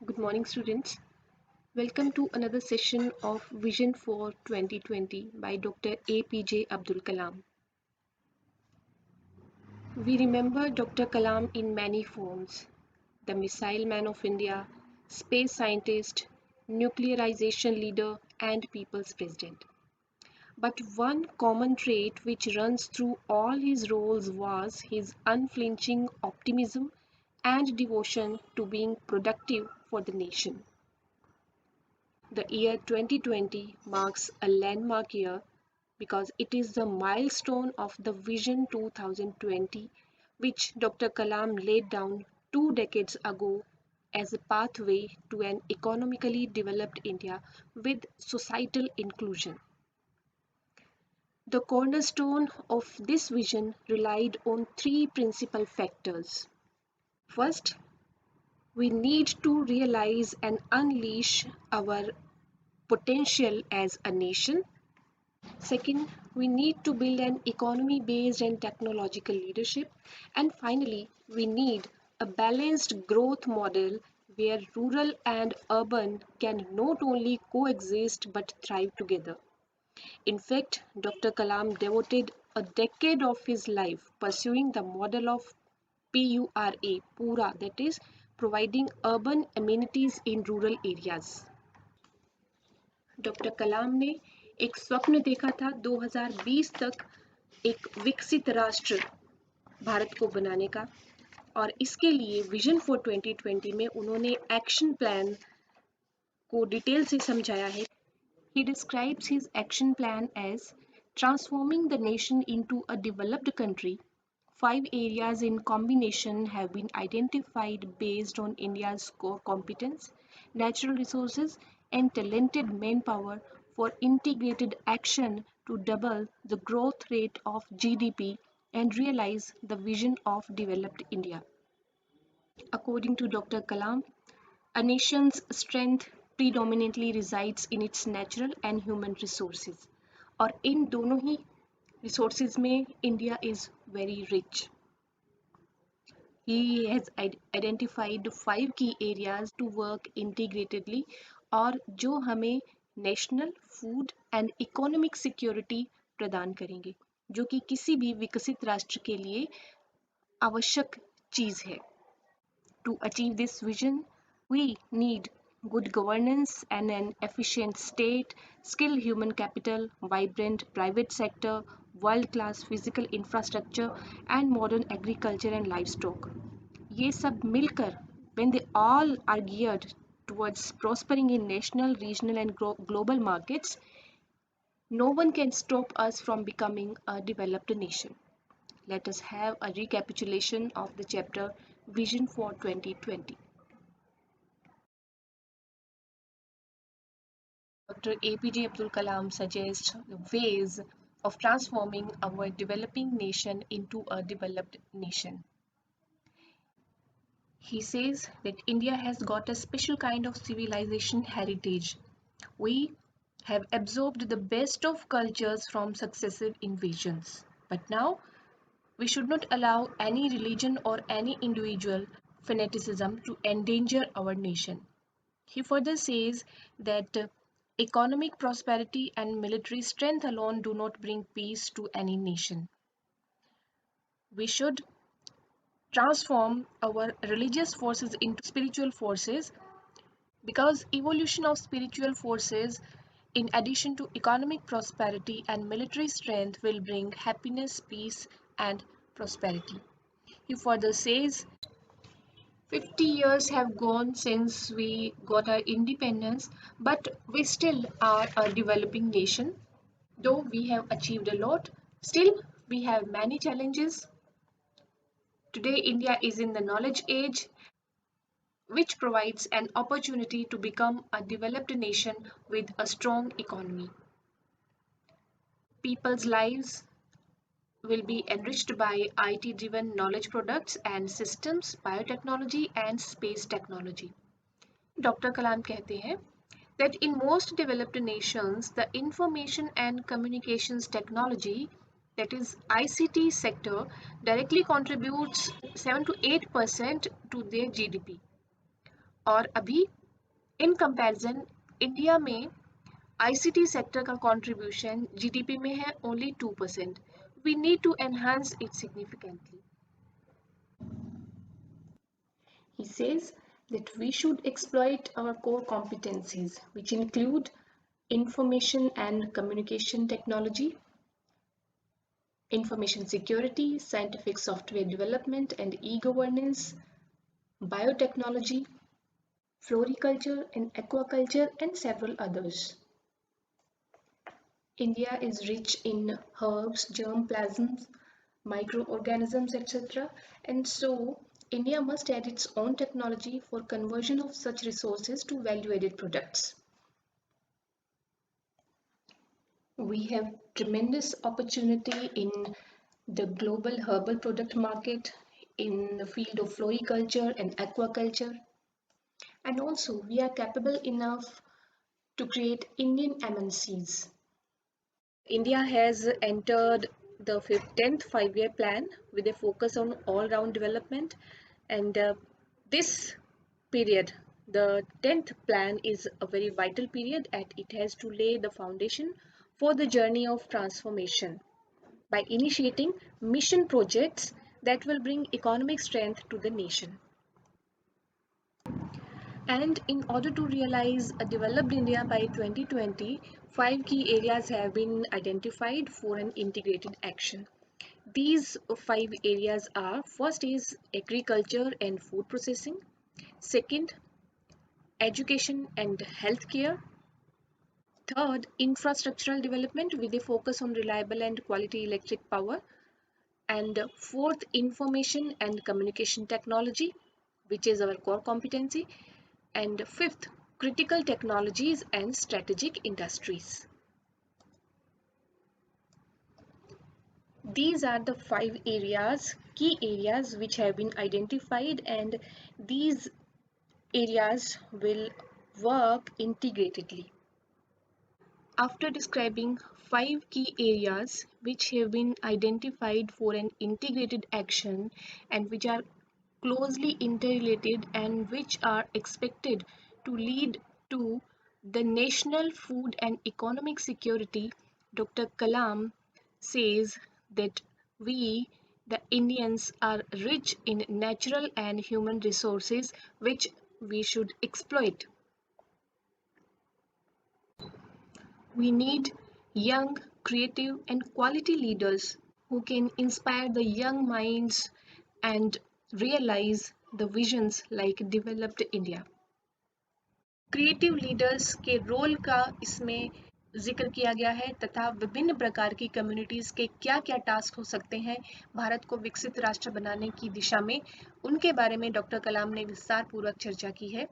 Good morning, students. Welcome to another session of Vision for 2020 by Dr. APJ Abdul Kalam. We remember Dr. Kalam in many forms: the Missile Man of India, space scientist, nuclearization leader, and People's President. But one common trait which runs through all his roles was his unflinching optimism and devotion to being productive for the nation. The year 2020 marks a landmark year because it is the milestone of the Vision 2020, which Dr. Kalam laid down 2 decades ago as a pathway to an economically developed India with societal inclusion. The cornerstone of this vision relied on three principal factors. First, we need to realize and unleash our potential as a nation. Second, we need to build an economy based on technological leadership. And finally, we need a balanced growth model where rural and urban can not only coexist but thrive together. In fact, Dr. Kalam devoted a decade of his life pursuing the model of PURA, that is, providing urban amenities in rural areas. Doctor Kalam ने एक स्वप्न देखा था 2020 तक एक विकसित राष्ट्र भारत को बनाने का, और इसके लिए विजन फॉर 2020 में उन्होंने एक्शन प्लान को डिटेल से समझाया है. He describes his action plan as transforming the nation into a developed country. 5 areas in combination have been identified based on India's core competence, natural resources, and talented manpower for integrated action to double the growth rate of GDP and realize the vision of developed India. According to Dr. Kalam, a nation's strength predominantly resides in its natural and human resources. और इन दोनों ही resources में India is very rich. He has identified 5 key areas to work integratedly और जो हमें national food and economic security प्रदान करेंगे, जो कि किसी भी विकसित राष्ट्र के लिए आवश्यक चीज़ है. To achieve this vision, we need good governance and an efficient state, skilled human capital, vibrant private sector, world-class physical infrastructure, and modern agriculture and livestock. ये सब मिलकर, when they all are geared towards prospering in national, regional, and global markets, no one can stop us from becoming a developed nation. Let us have a recapitulation of the chapter Vision for 2020. Dr. APJ Abdul Kalam suggests ways of transforming our developing nation into a developed nation. He says that India has got a special kind of civilization heritage. We have absorbed the best of cultures from successive invasions. But now we should not allow any religion or any individual fanaticism to endanger our nation. He further says that economic prosperity and military strength alone do not bring peace to any nation. We should transform our religious forces into spiritual forces, because evolution of spiritual forces in addition to economic prosperity and military strength will bring happiness, peace, and prosperity. He further says 50 years have gone since we got our independence, but we still are a developing nation. Though we have achieved a lot, still we have many challenges. Today, India is in the knowledge age, which provides an opportunity to become a developed nation with a strong economy. People's lives will be enriched by IT-driven knowledge products and systems, biotechnology and space technology. Dr. Kalam कहते हैं that in most developed nations, the information and communications technology, that is ICT sector, directly contributes 7 to 8% to their GDP. और अभी in comparison India में ICT sector का contribution GDP में है only 2%. We need to enhance it significantly. He says that we should exploit our core competencies, which include information and communication technology, information security, scientific software development and e-governance, biotechnology, floriculture and aquaculture, and several others. India is rich in herbs, germplasms, microorganisms, etc. And so India must add its own technology for conversion of such resources to value-added products. We have tremendous opportunity in the global herbal product market, in the field of floriculture and aquaculture. And also we are capable enough to create Indian MNCs. India has entered the 10th five-year plan with a focus on all-round development, and this period, the 10th plan, is a very vital period, and it has to lay the foundation for the journey of transformation by initiating mission projects that will bring economic strength to the nation. And in order to realize a developed India by 2020, 5 key areas have been identified for an integrated action. These 5 areas are: first is agriculture and food processing, second, education and healthcare, third, infrastructural development with a focus on reliable and quality electric power, and fourth, information and communication technology, which is our core competency, and fifth, critical technologies and strategic industries. These are the 5 key areas which have been identified, and these areas will work integratedly. After describing 5 key areas which have been identified for an integrated action and which are closely interrelated and which are expected to lead to the national food and economic security, Dr. Kalam says that we, the Indians, are rich in natural and human resources which we should exploit. We need young, creative, and quality leaders who can inspire the young minds and realize the visions like developed India. Creative leaders के role का इसमें जिक्र किया गया है तथा विभिन्न प्रकार की कम्युनिटीज़ के क्या क्या टास्क हो सकते हैं भारत को विकसित राष्ट्र बनाने की दिशा में, उनके बारे में डॉक्टर कलाम ने विस्तार पूर्वक चर्चा की है.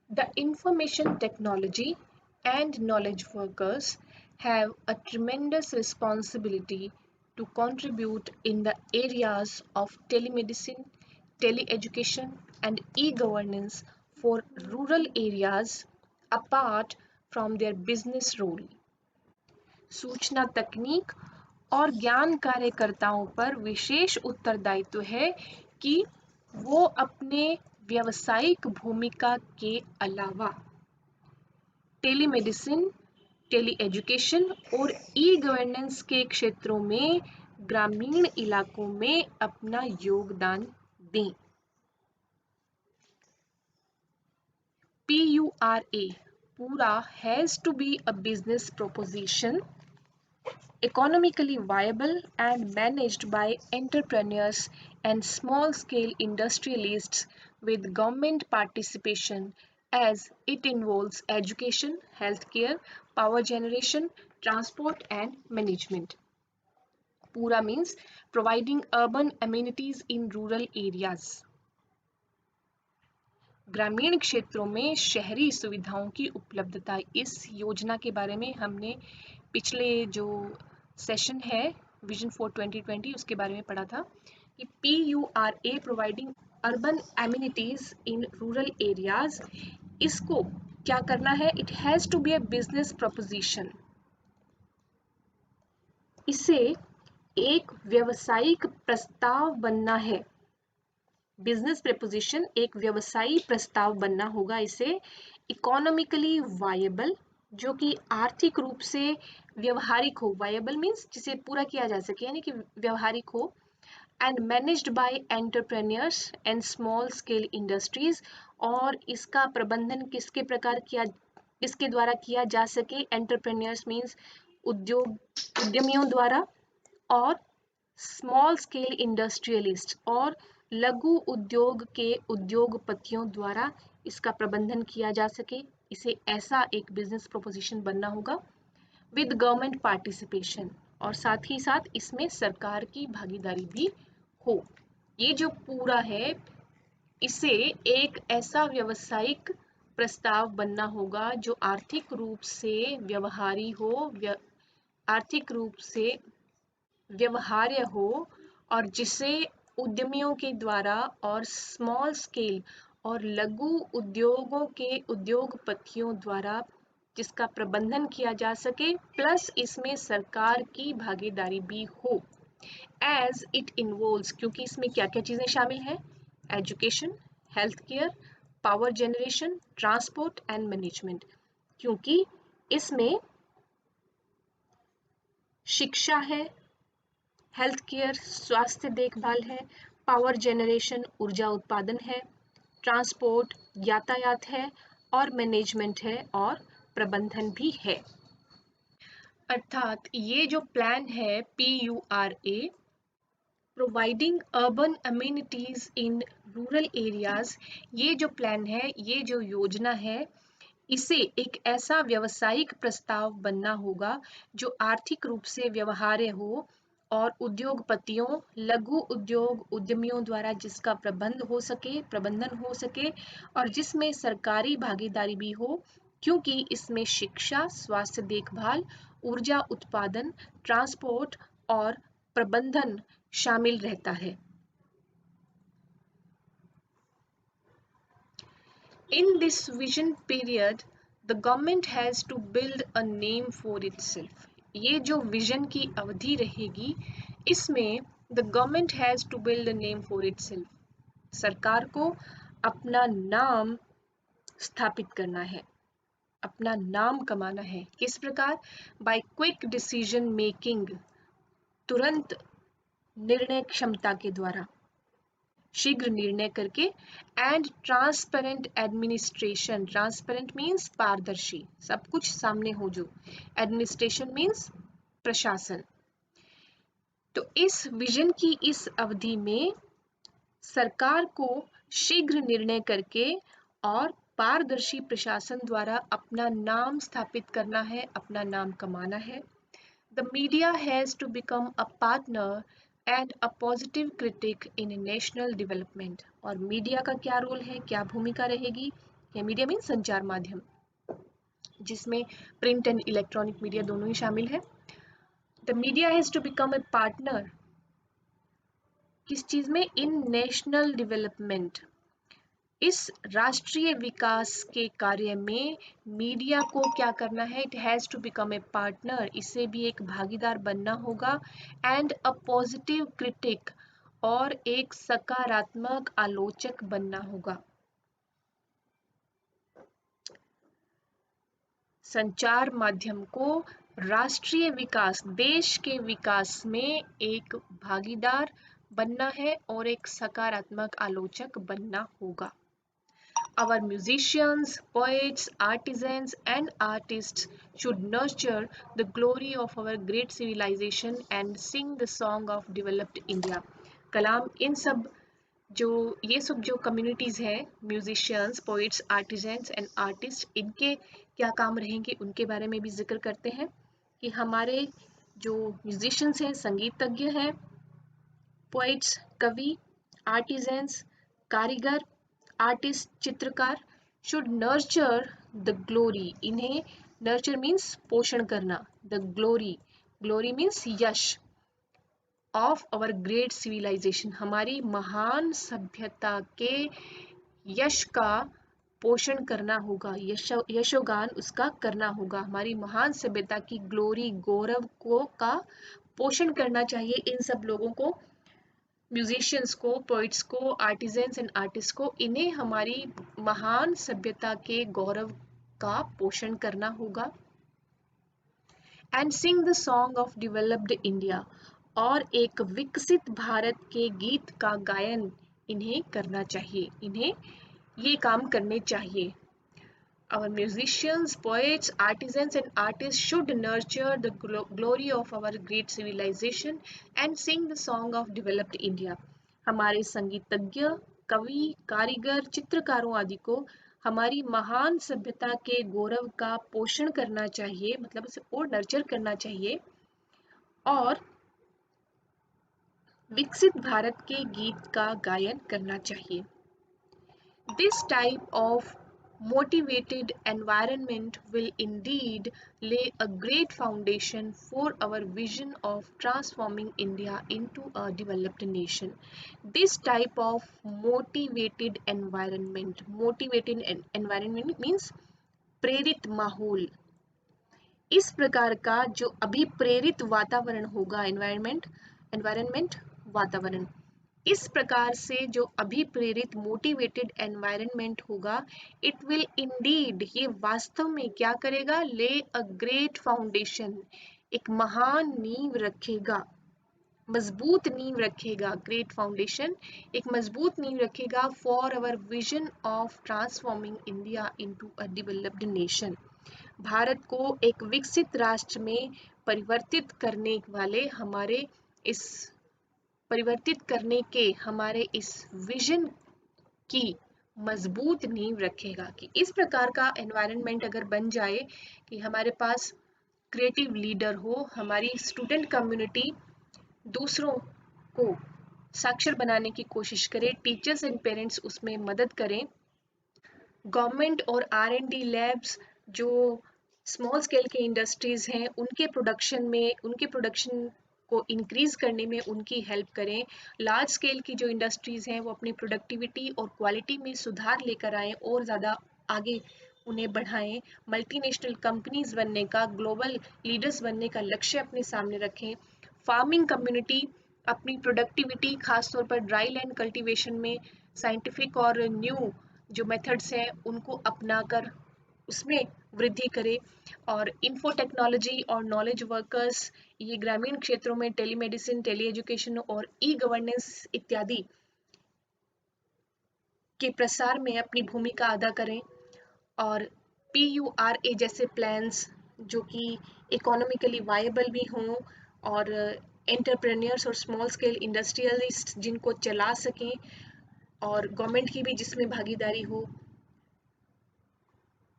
The information technology and knowledge workers have a tremendous responsibility to contribute in the areas of telemedicine, teleeducation, and e-governance for rural areas apart from their business role. सूचना तकनीक और ज्ञान कार्यकर्ताओं पर विशेष उत्तरदायित्व है कि वो अपने व्यावसायिक भूमिका के अलावा टेलीमेडिसिन, टेली एजुकेशन और ई गवर्नेंस के क्षेत्रों में ग्रामीण इलाकों में अपना योगदान दें. PURA पूरा has to be a business proposition, economically viable and managed by entrepreneurs and small-scale industrialists with government participation, as it involves education, healthcare, power generation, transport and management. Pura means providing urban amenities in rural areas. ग्रामीण क्षेत्रों में शहरी सुविधाओं की उपलब्धता. इस योजना के बारे में हमने पिछले जो सेशन है विजन फॉर 2020 उसके बारे में पढ़ा था कि PURA providing urban amenities in rural areas, इसको क्या करना है? It has to be a business proposition. इसे एक व्यावसायिक प्रस्ताव बनना है। बिजनेस प्रपोजिशन एक व्यवसायी प्रस्ताव बनना होगा इसे। इकोनॉमिकली वायबल, जो कि आर्थिक रूप से व्यवहारिक हो। वायबल मीन्स जिसे पूरा किया जा सके, यानी कि व्यवहारिक हो। And managed by entrepreneurs and small scale industries, और इसका प्रबंधन किसके द्वारा किया जा सके। एंटरप्रेन्योर्स मीन्स उद्यमियों द्वारा, और स्मॉल स्केल इंडस्ट्रियलिस्ट और लघु उद्योग के उद्योगपतियों द्वारा इसका प्रबंधन किया जा सके। इसे ऐसा एक बिजनेस प्रोपोजिशन बनना होगा विद गवर्नमेंट पार्टिसिपेशन, और साथ ही साथ इसमें सरकार की भागीदारी भी हो। ये जो पूरा है, इसे एक ऐसा व्यावसायिक प्रस्ताव बनना होगा जो आर्थिक रूप से व्यवहारी हो, आर्थिक रूप से व्यवहार्य हो, और जिसे उद्यमियों के द्वारा और स्मॉल स्केल और लघु उद्योगों के उद्योगपतियों द्वारा जिसका प्रबंधन किया जा सके, प्लस इसमें सरकार की भागीदारी भी हो। एज इट इन्वॉल्व्स, क्योंकि इसमें क्या क्या चीजें शामिल हैं। Education, health care, power generation, transport and management, क्योंकि इसमें शिक्षा है, हेल्थ केयर स्वास्थ्य देखभाल है, पावर जनरेशन ऊर्जा उत्पादन है, ट्रांसपोर्ट यातायात है, और मैनेजमेंट है और प्रबंधन भी है। अर्थात ये जो प्लान है PURA, प्रोवाइडिंग अर्बन अम्यूनिटीज इन रूरल एरियाज, ये जो प्लान है, ये जो योजना है, इसे एक ऐसा व्यावसायिक प्रस्ताव बनना होगा जो आर्थिक रूप से व्यवहार्य हो, और उद्योगपतियों, लघु उद्योग उद्यमियों द्वारा जिसका प्रबंधन हो सके, और जिसमें सरकारी भागीदारी भी हो, क्योंकि इसमें शिक्षा, स्वास्थ्य देखभाल, ऊर्जा उत्पादन, ट्रांसपोर्ट और प्रबंधन शामिल रहता है। In this vision period, the government has to build a name for itself. ये जो विजन की अवधि रहेगी, इसमें the government has to build a name for itself. सरकार को अपना नाम स्थापित करना है, अपना नाम कमाना है। किस प्रकार? By quick decision making, तुरंत निर्णय क्षमता के द्वारा, शीघ्र निर्णय करके। And transparent administration, transparent means पारदर्शी, सब कुछ सामने हो जो। एडमिनिस्ट्रेशन मीन्स प्रशासन। तो इस विजन की इस अवधि में सरकार को शीघ्र निर्णय करके और पारदर्शी प्रशासन द्वारा अपना नाम स्थापित करना है, अपना नाम कमाना है। The media has to become a partner and a positive critic in national development. और मीडिया का क्या रोल है, क्या भूमिका रहेगी? मीडिया मीन संचार माध्यम, जिसमें प्रिंट एंड इलेक्ट्रॉनिक मीडिया दोनों ही शामिल है। The media has to become a partner, किस चीज में? इन नेशनल डेवलपमेंट, इस राष्ट्रीय विकास के कार्य में मीडिया को क्या करना है? It has to become a partner, इसे भी एक भागीदार बनना होगा। एंड अ पॉजिटिव क्रिटिक, और एक सकारात्मक आलोचक बनना होगा। संचार माध्यम को राष्ट्रीय विकास, देश के विकास में एक भागीदार बनना है और एक सकारात्मक आलोचक बनना होगा। Our musicians, poets, artisans and artists should nurture the glory of our great civilization and sing the song of developed India. कलाम ये सब जो कम्युनिटीज़ हैं, musicians, poets, artisans and artist, इनके क्या काम रहेंगे उनके बारे में भी जिक्र करते हैं कि हमारे जो म्यूजिशियंस हैं, संगीतज्ञ हैं, पोइट्स कवि, आर्टिजन्स कारीगर, आर्टिस्ट चित्रकार, शुड नर्चर द ग्लोरी, इन्हें नर्चर मीन्स पोषण करना, the glory means Yash, of our great civilisation, हमारी महान सभ्यता के यश का पोषण करना होगा, यशोगान उसका करना होगा। हमारी महान सभ्यता की ग्लोरी, गौरव को का पोषण करना चाहिए इन सब लोगों को, म्यूजिशियंस को, पोइट्स को, आर्टिजन्स एंड आर्टिस्ट को। इन्हें हमारी महान सभ्यता के गौरव का पोषण करना होगा। And Singh the song of developed India, और एक विकसित भारत के गीत का गायन इन्हें करना चाहिए, इन्हें ये काम करने चाहिए। Our musicians, poets, artisans and artists should nurture the glory of our great civilization and sing the song of developed India. हमारे संगीतज्ञ, कवि, कारीगर, चित्रकारों आदि को हमारी महान सभ्यता के गौरव का पोषण करना चाहिए, मतलब इसे और नर्चर करना चाहिए, और विकसित भारत के गीत का गायन करना चाहिए। This type of motivated environment will indeed lay a great foundation for our vision of transforming India into a developed nation. This type of motivated environment means प्रेरित माहौल। इस प्रकार का जो अभिप्रेरित वातावरण होगा, एनवायरनमेंट वातावरण, इस प्रकार से जो अभिप्रेरित मोटिवेटेड एनवायरनमेंट होगा, इट विल इंडीड, ये वास्तव में क्या करेगा, ले अ ग्रेट फाउंडेशन, एक महान नींव रखेगा, मजबूत नींव रखेगा, ग्रेट फाउंडेशन एक मजबूत नींव रखेगा for our vision of transforming India into a developed nation, Bharat को एक विकसित राष्ट्र में परिवर्तित करने वाले हमारे इस परिवर्तित करने के हमारे इस विजन की मजबूत नींव रखेगा। कि इस प्रकार का एनवायरनमेंट अगर बन जाए कि हमारे पास क्रिएटिव लीडर हो, हमारी स्टूडेंट कम्युनिटी दूसरों को साक्षर बनाने की कोशिश करे, टीचर्स एंड पेरेंट्स उसमें मदद करें, गवर्नमेंट और R&D लैब्स जो स्मॉल स्केल के इंडस्ट्रीज हैं उनके प्रोडक्शन को इंक्रीज करने में उनकी हेल्प करें, लार्ज स्केल की जो इंडस्ट्रीज हैं वो अपनी प्रोडक्टिविटी और क्वालिटी में सुधार लेकर आएँ और ज़्यादा आगे उन्हें बढ़ाएं, मल्टीनेशनल कंपनीज बनने का, ग्लोबल लीडर्स बनने का लक्ष्य अपने सामने रखें, फार्मिंग कम्युनिटी अपनी प्रोडक्टिविटी खासतौर पर ड्राई लैंड कल्टीवेशन में साइंटिफिक और न्यू जो मेथड्स हैं उनको अपनाकर उसमें वृद्धि करे, और इंफो टेक्नोलॉजी और नॉलेज वर्कर्स ये ग्रामीण क्षेत्रों में टेलीमेडिसिन, टेली एजुकेशन और ई गवर्नेंस इत्यादि के प्रसार में अपनी भूमिका अदा करें, और PURA जैसे प्लान्स जो कि इकोनॉमिकली वायबल भी हों और एंटरप्रेन्योर्स और स्मॉल स्केल इंडस्ट्रियलिस्ट जिनको चला सकें, और गवर्नमेंट की भी जिसमें भागीदारी हो,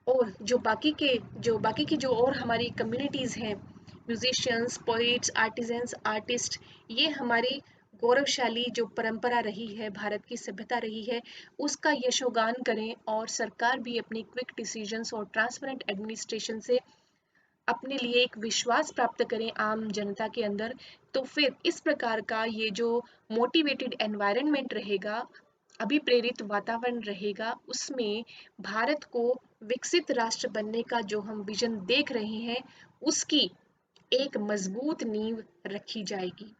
और जो बाकी की जो और हमारी कम्युनिटीज़ हैं, म्यूजिशियंस, पोइट्स, आर्टिजन्स, आर्टिस्ट, ये हमारी गौरवशाली जो परंपरा रही है, भारत की सभ्यता रही है, उसका यशोगान करें, और सरकार भी अपनी क्विक डिसीजंस और ट्रांसपेरेंट एडमिनिस्ट्रेशन से अपने लिए एक विश्वास प्राप्त करें आम जनता के अंदर। तो फिर इस प्रकार का ये जो मोटिवेटेड एनवायरनमेंट रहेगा, अभिप्रेरित वातावरण रहेगा, उसमें भारत को विकसित राष्ट्र बनने का जो हम विजन देख रहे हैं उसकी एक मजबूत नींव रखी जाएगी।